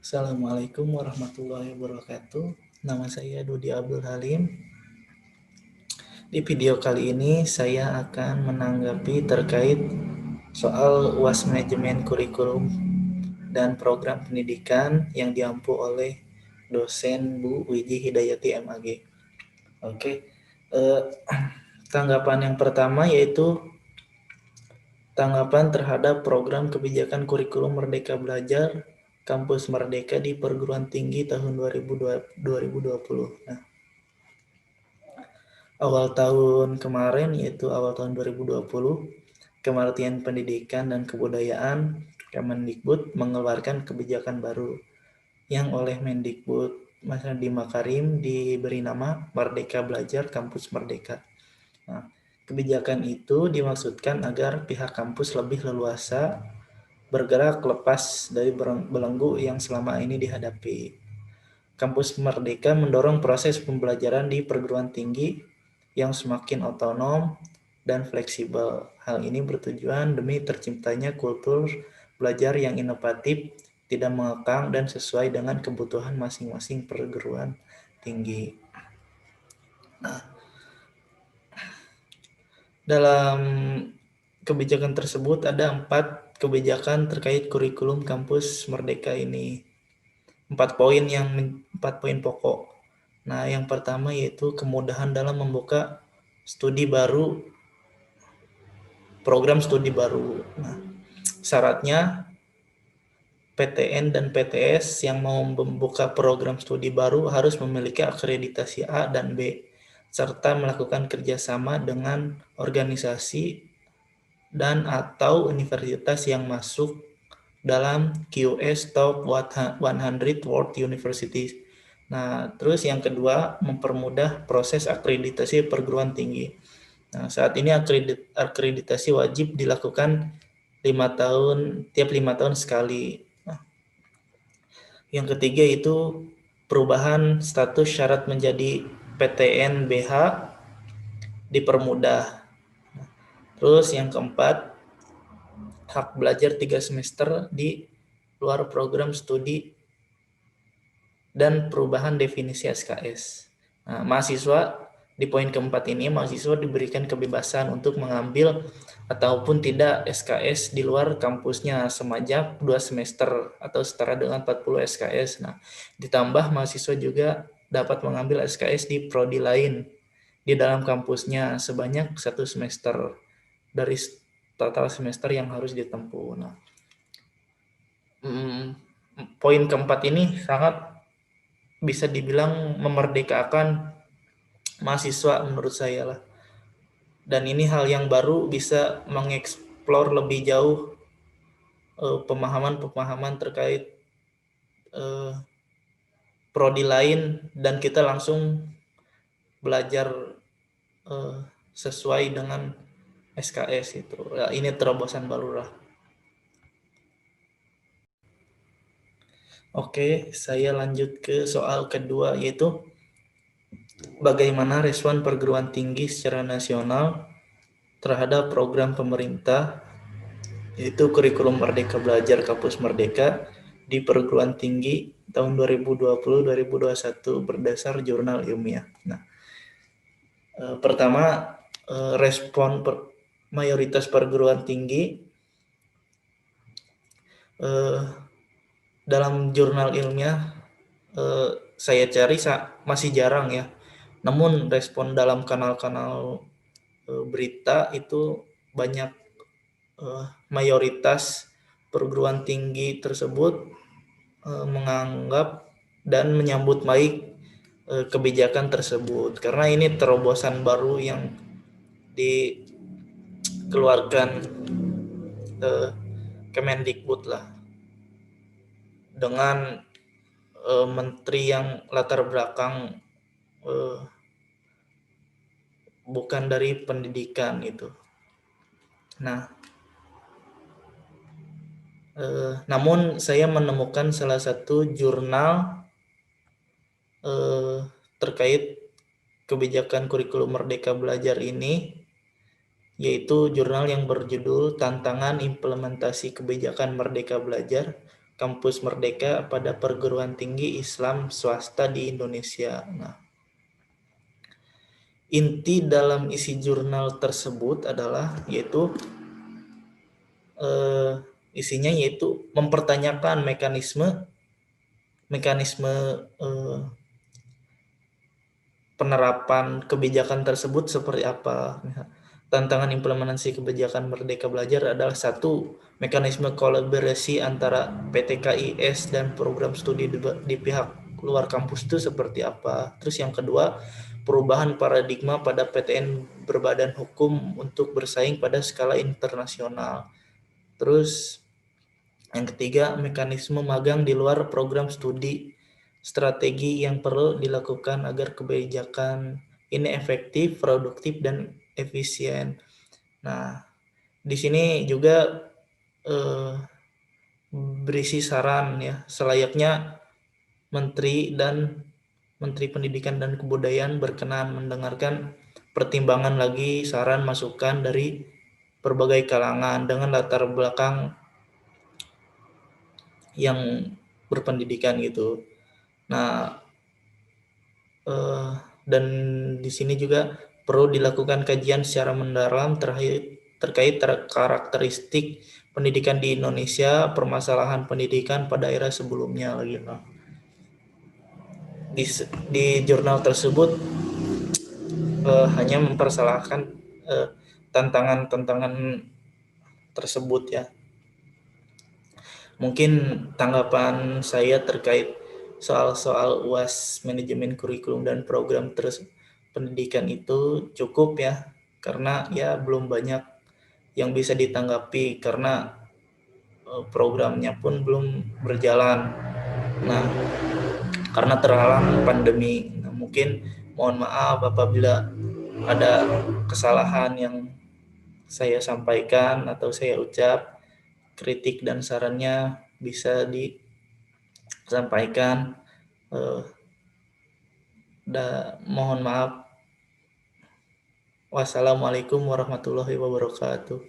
Assalamualaikum warahmatullahi wabarakatuh. Nama saya Dudi Abdul Halim. Di video kali ini saya akan menanggapi terkait soal UAS manajemen kurikulum dan program pendidikan yang diampu oleh dosen Bu Wiji Hidayati MAG. Oke, eh, tanggapan yang pertama yaitu tanggapan terhadap program kebijakan kurikulum Merdeka Belajar Kampus Merdeka di perguruan tinggi tahun 2020. Nah, awal tahun kemarin yaitu awal tahun 2020, Kementerian Pendidikan dan Kebudayaan Kemendikbud mengeluarkan kebijakan baru yang oleh Mendikbud Mas Nadiem Makarim diberi nama Merdeka Belajar Kampus Merdeka. Nah, kebijakan itu dimaksudkan agar pihak kampus lebih leluasa bergerak lepas dari belenggu yang selama ini dihadapi. Kampus Merdeka mendorong proses pembelajaran di perguruan tinggi yang semakin otonom dan fleksibel. Hal ini bertujuan demi terciptanya kultur belajar yang inovatif, tidak mengekang, dan sesuai dengan kebutuhan masing-masing perguruan tinggi. Nah, dalam kebijakan tersebut ada 4 kebijakan terkait kurikulum kampus Merdeka ini. 4 poin pokok. Nah, yang pertama yaitu kemudahan dalam membuka studi baru, program studi baru. Nah, syaratnya PTN dan PTS yang mau membuka program studi baru harus memiliki akreditasi A dan B, serta melakukan kerjasama dengan organisasi dan atau universitas yang masuk dalam QS Top 100 World Universities. Nah, terus yang kedua, mempermudah proses akreditasi perguruan tinggi. Nah, saat ini akreditasi wajib dilakukan 5 tahun sekali. Nah, yang ketiga itu perubahan status syarat menjadi PTN BH dipermudah. Terus yang keempat, hak belajar 3 semester di luar program studi dan perubahan definisi SKS. Nah, mahasiswa di poin keempat ini, mahasiswa diberikan kebebasan untuk mengambil ataupun tidak SKS di luar kampusnya semajap 2 semester atau setara dengan 40 SKS. Nah, ditambah mahasiswa juga dapat mengambil SKS di prodi lain di dalam kampusnya sebanyak 1 semester dari total semester yang harus ditempuh. Nah, poin keempat ini sangat bisa dibilang memerdekakan mahasiswa menurut saya lah. Dan ini hal yang baru bisa mengeksplor lebih jauh pemahaman-pemahaman terkait prodi lain dan kita langsung belajar sesuai dengan SKS itu. Ya, ini terobosan baru lah. Oke, saya lanjut ke soal kedua yaitu bagaimana respon perguruan tinggi secara nasional terhadap program pemerintah yaitu kurikulum Merdeka Belajar Kampus Merdeka di perguruan tinggi tahun 2020-2021 berdasar jurnal ilmiah. Nah, pertama respon mayoritas perguruan tinggi dalam jurnal ilmiah saya cari masih jarang ya. Namun respon dalam kanal-kanal berita itu banyak, mayoritas perguruan tinggi tersebut menganggap dan menyambut baik kebijakan tersebut karena ini terobosan baru yang dikeluarkan Kemendikbud lah dengan menteri yang latar belakang bukan dari pendidikan itu. Nah, namun saya menemukan salah satu jurnal terkait kebijakan kurikulum Merdeka Belajar ini, yaitu jurnal yang berjudul Tantangan Implementasi Kebijakan Merdeka Belajar kampus merdeka pada perguruan tinggi Islam swasta di Indonesia. Nah, inti dalam isi jurnal tersebut adalah isinya yaitu mempertanyakan mekanisme penerapan kebijakan tersebut seperti apa. Tantangan implementasi kebijakan Merdeka Belajar adalah satu, mekanisme kolaborasi antara PTKIS dan program studi di pihak luar kampus itu seperti apa. Terus yang kedua, perubahan paradigma pada PTN berbadan hukum untuk bersaing pada skala internasional. Terus yang ketiga, mekanisme magang di luar program studi, strategi yang perlu dilakukan agar kebijakan ini efektif, produktif, dan efisien. Nah, di sini juga berisi saran ya, selayaknya Menteri Pendidikan dan Kebudayaan berkenan mendengarkan pertimbangan lagi saran masukan dari berbagai kalangan dengan latar belakang yang berpendidikan gitu. Nah, dan di sini juga perlu dilakukan kajian secara mendalam terkait karakteristik pendidikan di Indonesia, permasalahan pendidikan pada era sebelumnya lagi. Di jurnal tersebut hanya mempersalahkan tantangan-tantangan tersebut ya. Mungkin tanggapan saya terkait soal-soal UAS manajemen kurikulum dan program pendidikan itu cukup ya, karena ya belum banyak yang bisa ditanggapi karena programnya pun belum berjalan. Nah, karena terhalang pandemi. Nah, mungkin mohon maaf apabila ada kesalahan yang saya sampaikan atau saya ucap, kritik dan sarannya bisa disampaikan. Mohon maaf. Wassalamualaikum warahmatullahi wabarakatuh.